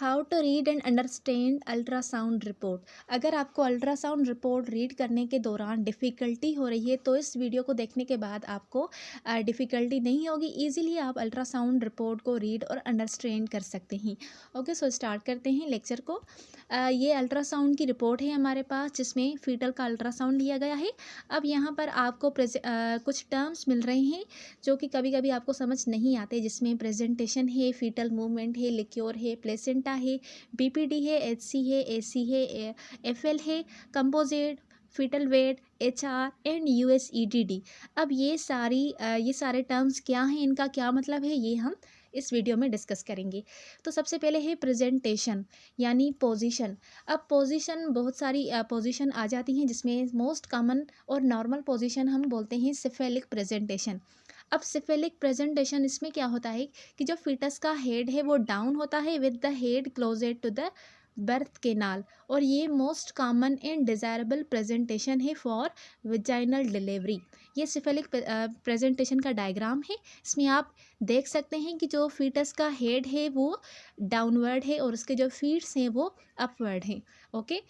How to read and understand ultrasound report. अगर आपको ultrasound report read करने के दौरान डिफ़िकल्टी हो रही है तो इस वीडियो को देखने के बाद आपको डिफ़िकल्टी नहीं होगी। इजीली आप अल्ट्रासाउंड रिपोर्ट को रीड और अंडरस्टैंड कर सकते हैं। ओके, सो स्टार्ट करते हैं लेक्चर को। ये अल्ट्रासाउंड की रिपोर्ट है हमारे पास जिसमें फीटल का अल्ट्रासाउंड लिया गया है। अब यहाँ पर आपको कुछ टर्म्स मिल रहे हैं जो कि कभी कभी आपको समझ नहीं आते, जिसमें प्रेजेंटेशन है, फीटल मूवमेंट है, लिक्योर है, प्लेसेंटा है, बीपीडी है, एचसी है, एसी है, एफएल है, composite, fetal weight, HR and USEDD. अब ये सारे टर्म्स क्या हैं, इनका क्या मतलब है, ये हम इस वीडियो में डिस्कस करेंगे। तो सबसे पहले है प्रेजेंटेशन यानी पोजीशन। अब पोजीशन, बहुत सारी पोजीशन आ जाती हैं जिसमें मोस्ट कॉमन और नॉर्मल पोजीशन हम बोलते हैं सिफेलिक प्रेजेंटेशन। अब सिफेलिक प्रेजेंटेशन इसमें क्या होता है कि जो फीटस का हेड है वो डाउन होता है with the head closed to the birth canal, और ये most common and desirable presentation है फॉर विजाइनल डिलीवरी। ये सिफेलिक प्रेजेंटेशन का डायग्राम है। इसमें आप देख सकते हैं कि जो फीटस का हेड है वो डाउनवर्ड है और उसके जो फीट्स हैं वो अपवर्ड हैं। ओके,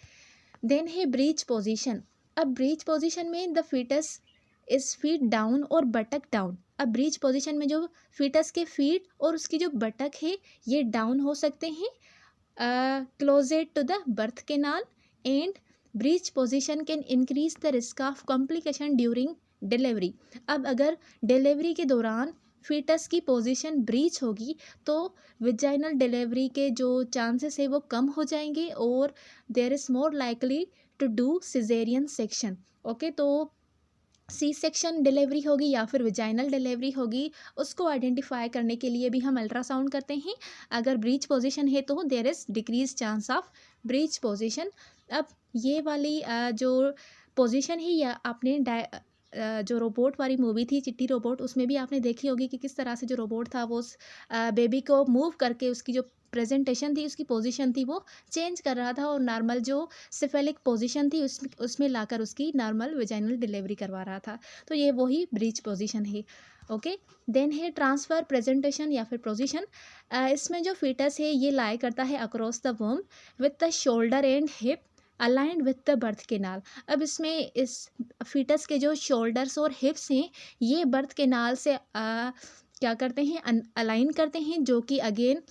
देन है ब्रीच पोजीशन। अब ब्रीच पोजीशन में the fetus is feet down और बटक डाउन। अब ब्रीच पोजीशन में जो फीटस के फीट और उसकी जो बटक है ये डाउन हो सकते हैं closed to the birth canal, and breech position can increase the risk of complication during delivery. अब अगर डिलीवरी के दौरान फीटस की पोजीशन ब्रीच होगी तो विजाइनल डिलीवरी के जो चांसेस है वो कम हो जाएंगे और there is more likely to do caesarean section. Okay, तो सी सेक्शन डिलीवरी होगी या फिर विजाइनल डिलीवरी होगी, उसको आइडेंटिफाई करने के लिए भी हम अल्ट्रासाउंड करते हैं। अगर ब्रीच पोजीशन है तो there is decrease chance of breech position. अब ये वाली जो पोजीशन है या आपने जो रोबोट वाली मूवी थी चिट्टी रोबोट, उसमें भी आपने देखी होगी कि किस तरह से जो रोबोट था वो उस बेबी को मूव करके उसकी जो प्रेजेंटेशन थी, उसकी पोजीशन थी वो चेंज कर रहा था और नॉर्मल जो सिफेलिक पोजीशन थी उसमें लाकर उसकी नॉर्मल वेजाइनल डिलीवरी करवा रहा था। तो ये वही ब्रीच पोजीशन है। ओके, देन है ट्रांसफ़र प्रेजेंटेशन या फिर पोजीशन। इसमें जो फीटस है ये लाई करता है across the वोम with the shoulder and hip aligned with the birth canal. अब इसमें इस फीटस के जो शोल्डर्स और हिप्स हैं ये बर्थ केनाल से क्या करते हैं, अलाइन करते हैं, जो कि अगेन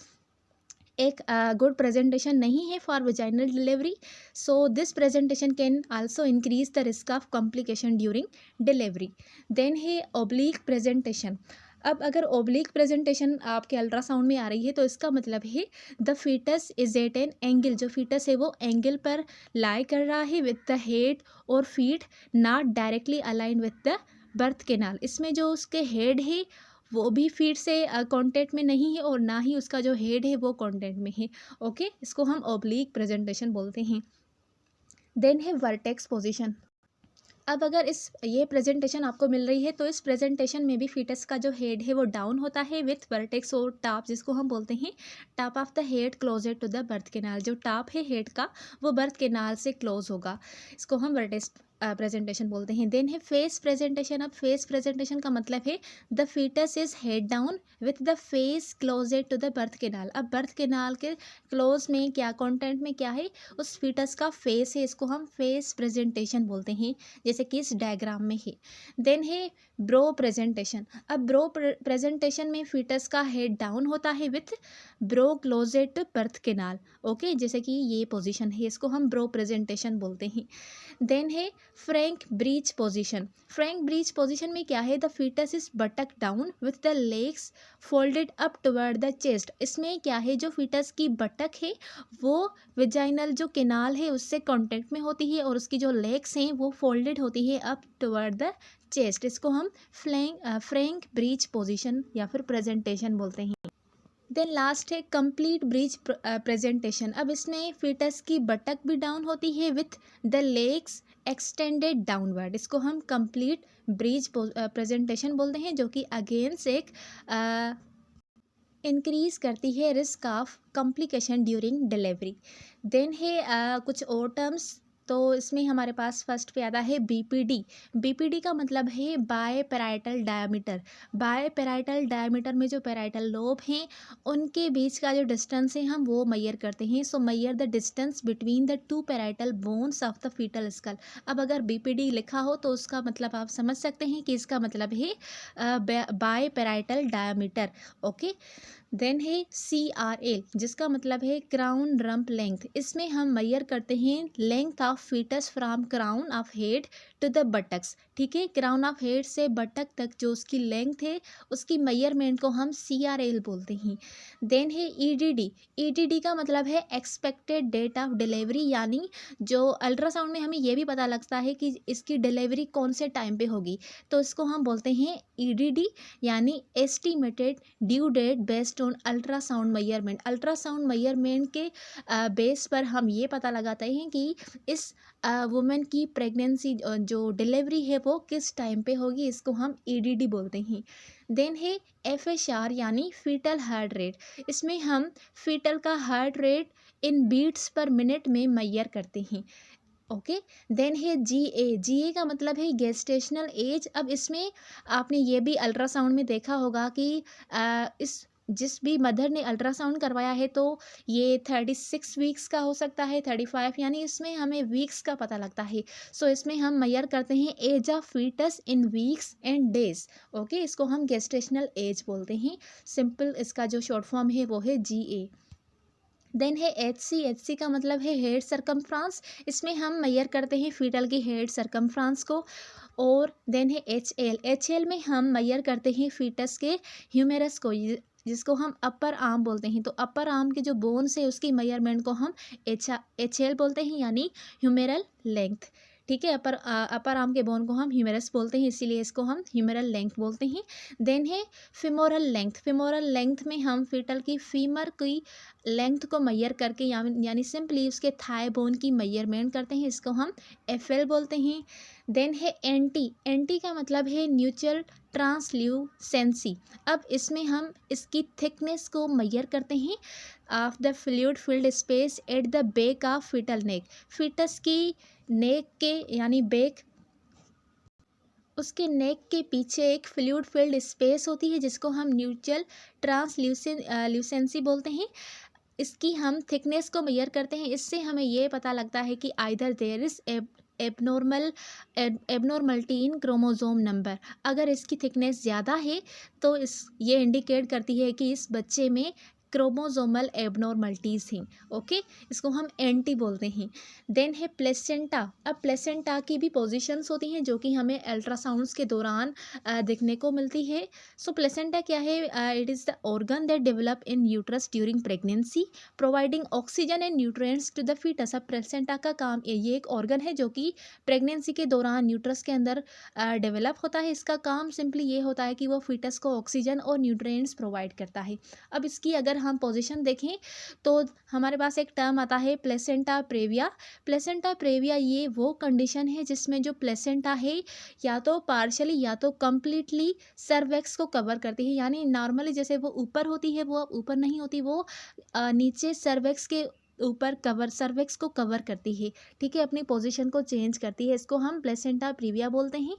एक गुड प्रेजेंटेशन नहीं है for vaginal delivery. So this presentation can also increase the risk of complication during delivery. Then है ओब्लीक प्रेजेंटेशन। अब अगर ओब्लीक प्रेजेंटेशन आपके अल्ट्रासाउंड में आ रही है तो इसका मतलब है the fetus is at an angle. जो फीटस है वो एंगल पर लाई कर रहा है विद द हेड और feet not directly align with the birth canal. इसमें जो उसके हेड है वो भी फीट से कांटेक्ट में नहीं है और ना ही उसका जो हेड है वो कांटेक्ट में है। ओके, इसको हम ओब्लीक प्रेजेंटेशन बोलते हैं। देन है वर्टेक्स पोजीशन। अब अगर ये प्रेजेंटेशन आपको मिल रही है तो इस प्रेजेंटेशन में भी फीटस का जो हेड है वो डाउन होता है विथ वर्टेक्स और टॉप, जिसको हम बोलते हैं top of the head closed to the birth canal. जो टॉप है हेड का वो बर्थ केनाल से क्लोज होगा, इसको हम वर्टेक्स प्रेजेंटेशन बोलते हैं। देन है फेस प्रेजेंटेशन। अब फेस प्रेजेंटेशन का मतलब है the fetus is head down with the face closed to the birth canal. अब बर्थ केनाल के क्लोज में क्या कॉन्टेंट में क्या है, उस फीटस का फेस है, इसको हम फेस प्रेजेंटेशन बोलते हैं, जैसे कि इस डायग्राम में है। देन है ब्रो प्रेजेंटेशन। अब ब्रो प्रेजेंटेशन में फीटस का हेड डाउन होता है with brow closed to birth canal. Okay, जैसे कि ये पोजीशन है, इसको हम ब्रो प्रेजेंटेशन बोलते हैं। देन है frank breech position. Frank breech position में क्या है, the fetus is buttock down with the legs folded up toward the chest. इसमें क्या है, जो फीटस की बटक है वो विजाइनल जो केनाल है उससे कांटेक्ट में होती है और उसकी जो लेग्स हैं वो फोल्डेड होती है अप टुवर्ड द चेस्ट। इसको हम फ्रैंक ब्रीच पोजीशन या फिर प्रेजेंटेशन बोलते हैं। देन लास्ट है कंप्लीट ब्रीच प्रेजेंटेशन। अब इसमें फीटस की बटक भी डाउन होती है with the legs extended downward. इसको हम कंप्लीट ब्रीच प्रेजेंटेशन बोलते हैं, जो कि अगेंस्ट एक इंक्रीज करती है risk of complication during delivery. Then है कुछ और टर्म्स। तो इसमें हमारे पास फर्स्ट पे आता है बीपीडी। बीपीडी का मतलब है biparietal diameter. Biparietal diameter में जो पैराइटल लोब हैं उनके बीच का जो डिस्टेंस है हम वो मैयर करते हैं। So measure the distance between the two parietal bones of the fetal skull. अब अगर बीपीडी लिखा हो तो उसका मतलब आप समझ सकते हैं कि इसका मतलब है biparietal diameter. Okay, then है CRL जिसका मतलब है क्राउन रम्प लेंथ। इसमें हम मैयर करते हैं length of fetus from crown of head to the buttocks. ठीक है, क्राउन ऑफ हेड से बटक तक जो उसकी लेंथ है उसकी मैयरमेंट को हम CRL बोलते हैं। देन है EDD। EDD का मतलब है एक्सपेक्टेड डेट ऑफ डिलीवरी, यानी जो अल्ट्रासाउंड में हमें ये भी पता लगता है कि इसकी डिलीवरी कौन से टाइम पे होगी, तो इसको हम बोलते हैं EDD, यानी estimated due date based on ultrasound measurement. Ultrasound measurement के बेस पर हम ये पता लगाते हैं कि इस वुमेन की प्रेगनेंसी जो डिलीवरी है वो किस टाइम पे होगी, इसको हम EDD बोलते हैं। देन है FHR यानी फीटल हार्ट रेट। इसमें हम फीटल का heart rate in beats per minute में मैयर करते हैं। ओके, देन है GA का मतलब है गेस्टेशनल एज। अब इसमें आपने ये भी अल्ट्रासाउंड में देखा होगा कि इस जिस भी मदर ने अल्ट्रासाउंड करवाया है तो ये 36 वीक्स का हो सकता है, 35, यानी इसमें हमें वीक्स का पता लगता है। सो इसमें हम मैयर करते हैं age of fetus in weeks and days. Okay, इसको हम गेस्टेशनल एज बोलते हैं। सिंपल इसका जो शॉर्ट फॉर्म है वो है GA। देन है HC का मतलब है हेड सरकमफ्रांस। इसमें हम मैयर करते हैं फीटल की हेड सरकमफ्रांस को। और देन है HL में हम मैयर करते हैं फीटस के ह्यूमेरस को, जिसको हम अपर आर्म बोलते हैं। तो अपर आर्म के जो बोन्स है उसकी मैयरमेंट को हम HL बोलते हैं, यानी ह्यूमेरल लेंथ। ठीक है, अपर आर्म के बोन को हम ह्यूमेरस बोलते हैं, इसीलिए इसको हम ह्यूमेरल लेंथ बोलते हैं। देन है फिमोरल लेंथ। फिमोरल लेंथ में हम फीटल की फीमर की लेंथ को मैयर करके यानी सिंपली उसके थाई बोन की मैयरमेंट करते हैं, इसको हम FL बोलते हैं। देन है एंटी का मतलब है न्यूट्रल ट्रांसल्यूसेंसी। अब इसमें हम इसकी थिकनेस को मैयर करते हैं of the fluid filled space at the back of fetal neck. Fetus की नेक के यानी बेक, उसके नेक के पीछे एक फ्लूइड फिल्ड स्पेस होती है जिसको हम न्यूट्रल ट्रांसल्यूसेंसी बोलते हैं। इसकी हम थिकनेस को मैयर करते हैं। इससे हमें ये पता लगता है कि either there is abnormality in chromosome number. अगर इसकी थिकनेस ज़्यादा है तो ये इंडिकेट करती है कि इस बच्चे में क्रोमोसोमल एबनॉर्मलिटीज़ हैं। ओके, इसको हम एंटी बोलते हैं। देन है प्लेसेंटा। अब प्लेसेंटा की भी पोजीशंस होती हैं जो कि हमें अल्ट्रासाउंड्स के दौरान देखने को मिलती है। सो प्लेसेंटा क्या है? It is the organ that develop in uterus during pregnancy providing oxygen and nutrients to the fetus. अब प्लेसेंटा का काम, ये एक ऑर्गन है जो कि प्रेगनेंसी के दौरान यूट्रस के अंदर डेवलप होता है। इसका काम सिंपली ये होता है कि वो फीटस को ऑक्सीजन और न्यूट्रिएंट्स प्रोवाइड करता है। अब इसकी अगर हम पोजीशन देखें तो हमारे पास एक टर्म आता है प्लेसेंटा प्रेविया। प्लेसेंटा प्रेविया ये वो कंडीशन है जिसमें जो प्लेसेंटा है या तो पार्शली या तो कम्प्लीटली सर्वेक्स को कवर करती है, यानी नॉर्मली जैसे वो ऊपर होती है वो अब ऊपर नहीं होती, वो नीचे सर्वेक्स के ऊपर सर्वेक्स को कवर करती है। ठीक है, अपनी पोजीशन को चेंज करती है, इसको हम प्लेसेंटा प्रीविया बोलते हैं।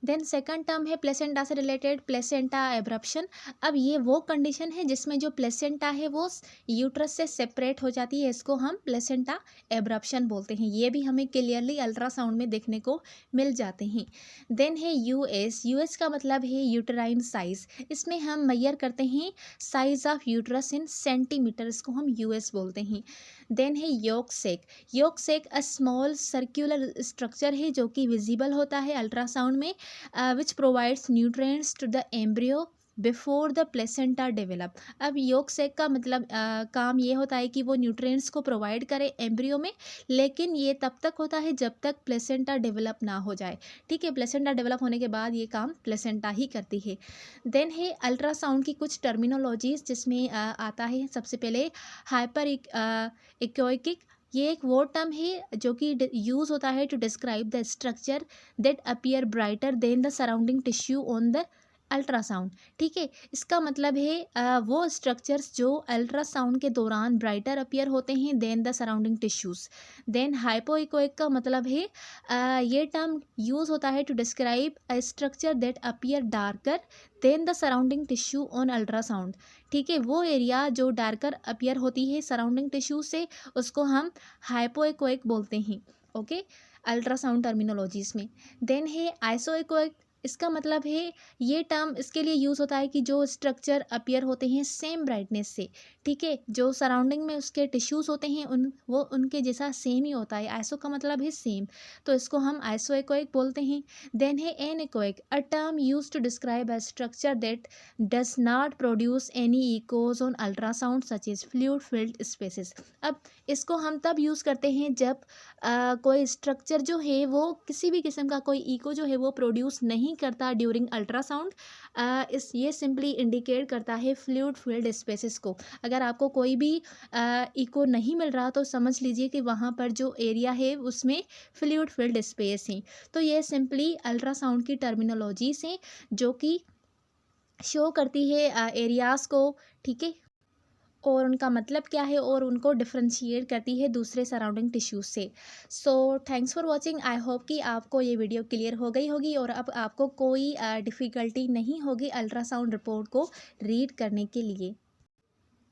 देन सेकंड टर्म है प्लेसेंटा से रिलेटेड प्लेसेंटा एब्रप्शन। अब ये वो कंडीशन है जिसमें जो प्लेसेंटा है वो यूट्रस से सेपरेट हो जाती है, इसको हम प्लेसेंटा एब्रप्शन बोलते हैं। ये भी हमें क्लियरली अल्ट्रासाउंड में देखने को मिल जाते हैं। देन है यूएस का मतलब है यूटराइन साइज। इसमें हम मैयर करते हैं size of uterus in centimetre, इसको हम यूएस बोलते हैं। देन है योक सेक अ स्मॉल सर्कुलर स्ट्रक्चर है जो कि विजिबल होता है अल्ट्रासाउंड में, which provides nutrients to the embryo before the placenta develop। अब योक सेक का मतलब काम ये होता है कि वो न्यूट्रिएंट्स को प्रोवाइड करे एम्ब्रियो में, लेकिन ये तब तक होता है जब तक प्लेसेंटा डेवलप ना हो जाए। ठीक है, प्लेसेंटा डेवलप होने के बाद ये काम प्लेसेंटा ही करती है। देन है अल्ट्रासाउंड की कुछ टर्मिनोलॉजीज जिसमें आता है सबसे पहले हाइपर इकोइक। ये एक वो टर्म है जो कि यूज़ होता है to describe the structure that appear brighter than the surrounding tissue on the ultrasound, ठीक है। इसका मतलब है वो स्ट्रक्चर्स जो अल्ट्रासाउंड के दौरान ब्राइटर अपीयर होते हैं then the surrounding tissues. Then hypoechoic का मतलब है ये टर्म यूज होता है to describe a structure that appear darker than the surrounding tissue on ultrasound, ठीक है। वो एरिया जो डार्कर अपीयर होती है सराउंडिंग टिश्यू से उसको हम हाइपोइकोइक बोलते हैं, ओके, अल्ट्रासाउंड टर्मिनोलॉजीज में। देन है आइसोइकोइक, इसका मतलब है ये टर्म इसके लिए यूज़ होता है कि जो स्ट्रक्चर अपीयर होते हैं सेम ब्राइटनेस से, ठीक है, जो सराउंडिंग में उसके टिश्यूज़ होते हैं वो उनके जैसा सेम ही होता है। आइसो का मतलब है सेम, तो इसको हम आइसोएकोइक बोलते हैं। देन है anechoic, a term use to describe a structure that does not produce any echoes on ultrasound such is fluid filled spaces. अब इसको हम तब यूज़ करते हैं जब कोई स्ट्रक्चर जो है वो किसी भी किस्म का कोई इको जो है वो प्रोड्यूस नहीं करता ड्यूरिंग अल्ट्रासाउंड। इस ये सिंपली इंडिकेट करता है फ्लूइड फिल्ड स्पेसेस को। अगर आपको कोई भी इको नहीं मिल रहा तो समझ लीजिए कि वहाँ पर जो एरिया है उसमें फ्लूइड फिल्ड स्पेस है। तो ये सिंपली अल्ट्रासाउंड की टर्मिनोलॉजीज हैं जो कि शो करती है एरियाज़ को, ठीक है, और उनका मतलब क्या है और उनको डिफ्रेंशिएट करती है दूसरे सराउंडिंग टिश्यूज से। So thanks for watching. I hope कि आपको ये वीडियो क्लियर हो गई होगी और अब आपको कोई डिफ़िकल्टी नहीं होगी अल्ट्रासाउंड रिपोर्ट को रीड करने के लिए।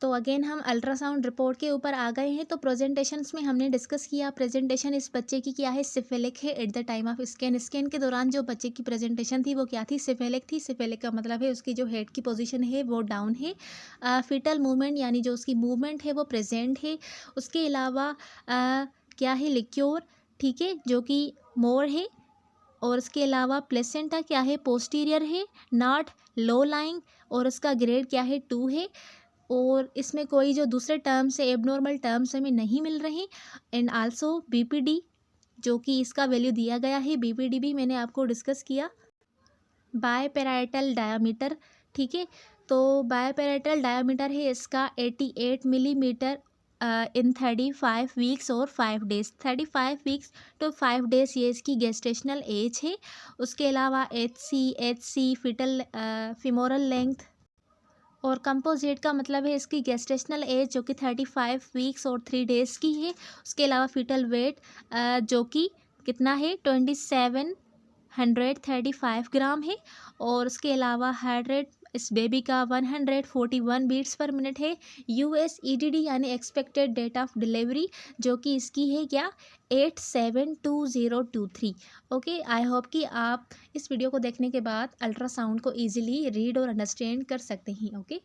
तो अगेन हम अल्ट्रासाउंड रिपोर्ट के ऊपर आ गए हैं। तो प्रेजेंटेशंस में हमने डिस्कस किया प्रेजेंटेशन इस बच्चे की क्या है, सिफिलिक है at the time of scan. Scan के दौरान जो बच्चे की प्रेजेंटेशन थी वो क्या थी, सिफिलिक थी। सिफिलिक का मतलब है उसकी जो हेड की पोजीशन है वो डाउन है। फीटल मूवमेंट यानी जो उसकी मूवमेंट है वो प्रेजेंट है। उसके अलावा क्या है, लिक्योर, ठीक है, जो कि मोर है। और उसके अलावा प्लेसेंटा क्या है, पोस्टीरियर है, नॉट लो लाइंग, और उसका ग्रेड क्या है, 2 है। और इसमें कोई जो दूसरे टर्म्स है एबनॉर्मल टर्म्स हमें नहीं मिल रहे। एंड आल्सो बीपीडी जो कि इसका वैल्यू दिया गया है, बीपीडी भी मैंने आपको डिस्कस किया। बायपैराइटल डायामीटर, ठीक है, तो बायपैराइटल डायामीटर है इसका 88 मिलीमीटर इन 35 वीक्स और 5 डेज। 35 वीक्स तो 5 डेज ये इसकी गेस्टेशनल एज है। उसके अलावा H C fetal femoral length और कंपोजिट का मतलब है इसकी गेस्टेशनल एज जो कि 35 वीक्स और 3 डेज़ की है। उसके अलावा फीटल वेट जो कि कितना है, 2735 ग्राम है। और उसके अलावा हार्ट रेट इस बेबी का 141 बीट्स पर मिनट है। यूएसईडीडी यानी एक्सपेक्टेड डेट ऑफ डिलीवरी जो कि इसकी है क्या, 872023। ओके, आई होप कि आप इस वीडियो को देखने के बाद अल्ट्रासाउंड को ईजिली रीड और अंडरस्टैंड कर सकते हैं। ओके।